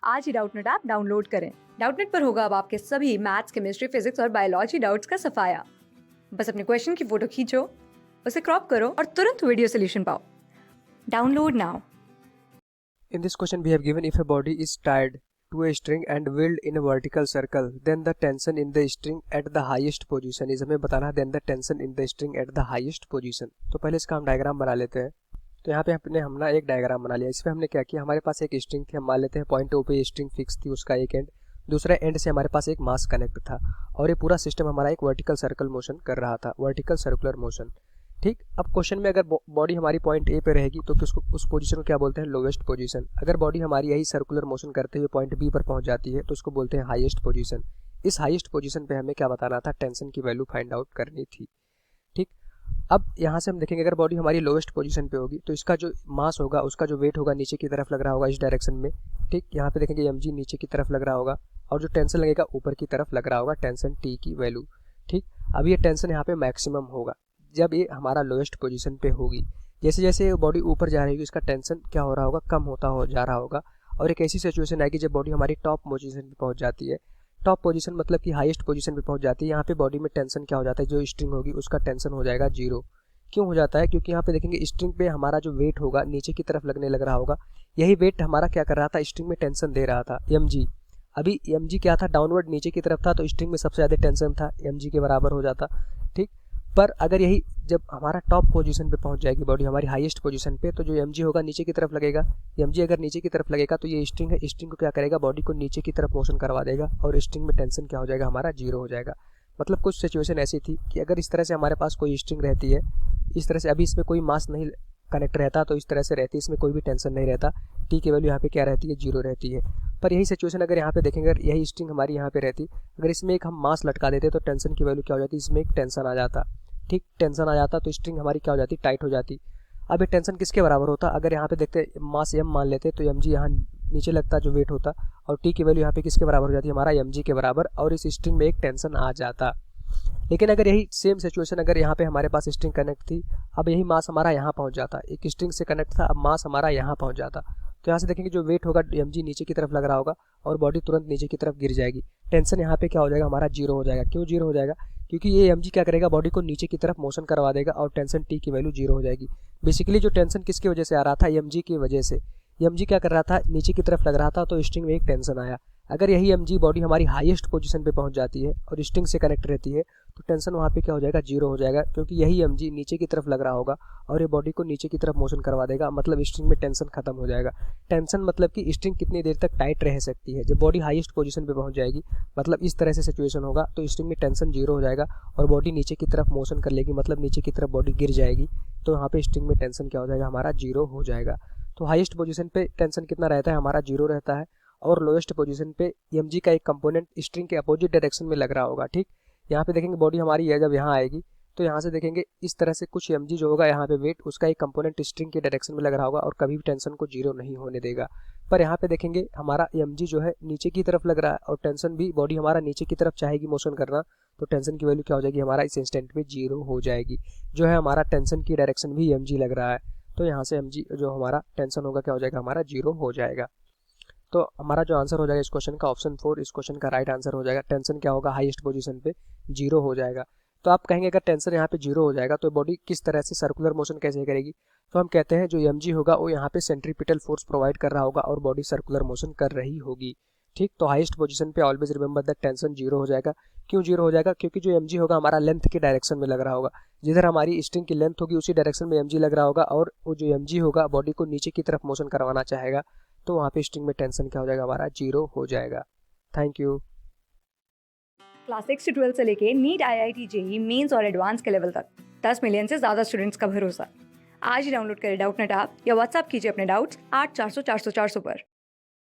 आज ही Doubtnut app download करें। Doubtnut पर होगा अब आपके सभी मैथ्स, केमिस्ट्री, फिजिक्स और बायोलॉजी डाउट्स का सफाया। बस अपने क्वेश्चन की फोटो खींचो, उसे क्रॉप करो और तुरंत वीडियो सोल्यूशन पाओ। Download now. In this question we have given if a body is tied to a string and wheeled in a vertical circle, then the tension in the string at the highest position is, हमें बताना है then the tension in the string at the highest position। तो पहले इसका हम diagram बना लेते हैं। तो यहाँ पे हमने एक डायग्राम बना लिया। इसमें हमने क्या किया, हमारे पास एक स्ट्रिंग थी, हम मान लेते हैं पॉइंट ओ पे स्ट्रिंग फिक्स थी, उसका एक एंड, दूसरा एंड से हमारे पास एक मास कनेक्ट था और ये पूरा सिस्टम हमारा एक वर्टिकल सर्कल मोशन कर रहा था, वर्टिकल सर्कुलर मोशन। ठीक, अब क्वेश्चन में अगर बॉडी हमारी पॉइंट ए पे रहेगी तो किसको, उस पोजीशन को क्या बोलते हैं, लोवेस्ट पोजीशन। अगर बॉडी हमारी यही सर्कुलर मोशन करते हुए पॉइंट बी पर पहुंच जाती है तो उसको बोलते हैं हाईएस्ट पोजीशन। इस हाईएस्ट पोजीशन पे हमें क्या बताना था, टेंशन की वैल्यू फाइंड आउट करनी थी। ठीक, अब यहाँ से हम देखेंगे अगर बॉडी हमारी लोवेस्ट पोजीशन पे होगी तो इसका जो मास होगा, उसका जो वेट होगा नीचे की तरफ लग रहा होगा इस डायरेक्शन में। ठीक, यहाँ पे देखेंगे mg नीचे की तरफ लग रहा होगा और जो टेंशन लगेगा ऊपर की तरफ लग रहा होगा, टेंशन टी की वैल्यू। ठीक, अब ये टेंशन यहाँ पे मैक्सिमम होगा जब ये हमारा लोएस्ट पोजीशन पे होगी। जैसे जैसे बॉडी ऊपर जा रही होगी इसका टेंशन क्या हो रहा होगा, कम होता हो जा रहा होगा। और एक ऐसी सिचुएशन आएगी जब बॉडी हमारी टॉप पोजीशन पे पहुंच जाती है। टॉप पोजीशन मतलब कि हाईएस्ट पोजीशन पे पहुंच जाती है। यहाँ पे बॉडी में टेंशन क्या हो जाता है, जो स्ट्रिंग होगी उसका टेंशन हो जाएगा जीरो। क्यों हो जाता है, क्योंकि यहाँ पे देखेंगे स्ट्रिंग पे हमारा जो वेट होगा नीचे की तरफ लगने लग रहा होगा। यही वेट हमारा क्या कर रहा था, स्ट्रिंग में टेंशन दे रहा था, mg। अभी mg क्या था, डाउनवर्ड नीचे की तरफ था तो स्ट्रिंग में सबसे ज़्यादा टेंशन था, mg के बराबर हो जाता। ठीक, पर अगर यही जब हमारा टॉप पोजीशन पे पहुंच जाएगी बॉडी हमारी हाईएस्ट पोजीशन पे, तो जो mg होगा नीचे की तरफ लगेगा। mg अगर नीचे की तरफ लगेगा तो ये स्ट्रिंग है, स्ट्रिंग को क्या करेगा, बॉडी को नीचे की तरफ मोशन करवा देगा और स्ट्रिंग में टेंशन क्या हो जाएगा, हमारा जीरो हो जाएगा। मतलब कुछ सिचुएशन ऐसी थी कि अगर इस तरह से हमारे पास कोई स्ट्रिंग रहती है, इस तरह से, अभी इसमें कोई मास नहीं कनेक्ट रहता तो इस तरह से रहती, इसमें कोई भी टेंशन नहीं रहता, टी की वैल्यू यहाँ पे क्या रहती है, जीरो रहती है। पर यही सिचुएशन अगर यहाँ पे देखेंगे, अगर यही स्ट्रिंग हमारी यहाँ पे रहती, अगर इसमें एक हम मास लटका देते तो टेंशन की वैल्यू क्या हो जाती, इसमें एक टेंशन आ जाता। ठीक, टेंशन आ जाता तो स्ट्रिंग हमारी क्या हो जाती, टाइट हो जाती। अब ये टेंशन किसके बराबर होता, अगर यहाँ पे देखते मास m मान लेते तो mg यहाँ नीचे लगता जो वेट होता, और t की वैल्यू यहाँ पे किसके बराबर हो जाती, हमारा mg के बराबर, और इस स्ट्रिंग में एक टेंशन आ जाता। लेकिन अगर यही सेम सिचुएशन अगर यहाँ पे हमारे पास स्ट्रिंग कनेक्ट थी, अब यही मास हमारा यहाँ पहुँच जाता, एक स्ट्रिंग से कनेक्ट था, अब मास हमारा यहाँ पहुँच जाता, तो यहाँ से देखेंगे जो वेट होगा mg नीचे की तरफ लग रहा होगा और बॉडी तुरंत नीचे की तरफ गिर जाएगी। टेंशन यहाँ पे क्या हो जाएगा, हमारा जीरो हो जाएगा। क्यों जीरो हो जाएगा, क्योंकि ये mg क्या करेगा, बॉडी को नीचे की तरफ मोशन करवा देगा और टेंशन t की वैल्यू जीरो हो जाएगी। बेसिकली जो टेंशन किसकी वजह से आ रहा था, mg की वजह से। mg क्या कर रहा था, नीचे की तरफ लग रहा था तो स्ट्रिंग में एक टेंशन आया। अगर यही mg बॉडी हमारी हाईएस्ट पोजीशन पे पहुंच जाती है और स्ट्रिंग से कनेक्ट रहती है तो टेंशन वहाँ पे क्या हो जाएगा, जीरो हो जाएगा, क्योंकि यही mg नीचे की तरफ लग रहा होगा और ये बॉडी को नीचे की तरफ मोशन करवा देगा, मतलब स्ट्रिंग में टेंशन खत्म हो जाएगा। टेंशन मतलब कि स्ट्रिंग कितनी देर तक टाइट रह सकती है, जब बॉडी हाईएस्ट पोजीशन पे पहुंच जाएगी, मतलब इस तरह से सिचुएशन होगा तो स्ट्रिंग में टेंशन जीरो हो जाएगा और बॉडी नीचे की तरफ मोशन कर लेगी, मतलब नीचे की तरफ बॉडी गिर जाएगी, तो यहाँ पे स्ट्रिंग में टेंशन क्या हो जाएगा, हमारा जीरो हो जाएगा। तो हाईएस्ट पोजीशन पे टेंशन कितना रहता है, हमारा जीरो रहता है, और लोएस्ट पोजीशन पे mg का एक कंपोनेंट स्ट्रिंग के अपोजिट डायरेक्शन में लग रहा होगा। ठीक, यहाँ पे देखेंगे बॉडी हमारी है जब यहाँ आएगी तो यहाँ से देखेंगे इस तरह से कुछ mg जो होगा यहाँ पे वेट, उसका एक कंपोनेंट स्ट्रिंग के डायरेक्शन में लग रहा होगा और कभी भी टेंशन को जीरो नहीं होने देगा। पर यहाँ पे देखेंगे हमारा mg जो है नीचे की तरफ लग रहा है और टेंशन भी, बॉडी हमारा नीचे की तरफ चाहेगी मोशन करना, तो टेंशन की वैल्यू क्या हो जाएगी, हमारा इस इंस्टेंट में जीरो हो जाएगी। जो है हमारा टेंशन की डायरेक्शन भी mg लग रहा है, तो यहाँ से mg जो हमारा टेंशन होगा क्या हो जाएगा, हमारा जीरो हो जाएगा। तो हमारा जो आंसर हो जाएगा इस क्वेश्चन का ऑप्शन 4 इस क्वेश्चन का राइट आंसर हो जाएगा। टेंशन क्या होगा, हाईएस्ट पोजीशन पे जीरो हो जाएगा। तो आप कहेंगे अगर टेंशन यहाँ पे जीरो हो जाएगा तो बॉडी किस तरह से सर्कुलर मोशन कैसे करेगी, तो हम कहते हैं जो mg होगा वो यहाँ पे सेंट्रीपिटल फोर्स प्रोवाइड कर रहा होगा और बॉडी सर्कुलर मोशन कर रही होगी। ठीक, तो हाईएस्ट पोजीशन पे always remember that tension zero हो जाएगा। क्यों जीरो हो जाएगा, क्योंकि जो mg होगा हमारा लेंथ के डायरेक्शन में लग रहा होगा, जिधर हमारी स्ट्रिंग की लेंथ होगी उसी डायरेक्शन में mg लग रहा होगा, और वो जो mg होगा बॉडी को नीचे की तरफ मोशन करवाना चाहेगा, तो वहाँ पे स्ट्रिंग में टेंशन क्या हो जाएगा, हमारा जीरो हो जाएगा। Thank you. क्लास 6 से 12 से लेके नीट, IIT, जेई मेंस और एडवांस के लेवल तक 10 मिलियन से ज्यादा स्टूडेंट्स का भरोसा। आज ही डाउनलोड करें डाउटनेट ऐप या व्हाट्सएप कीजिए अपने डाउट्स 8400 400 400 पर।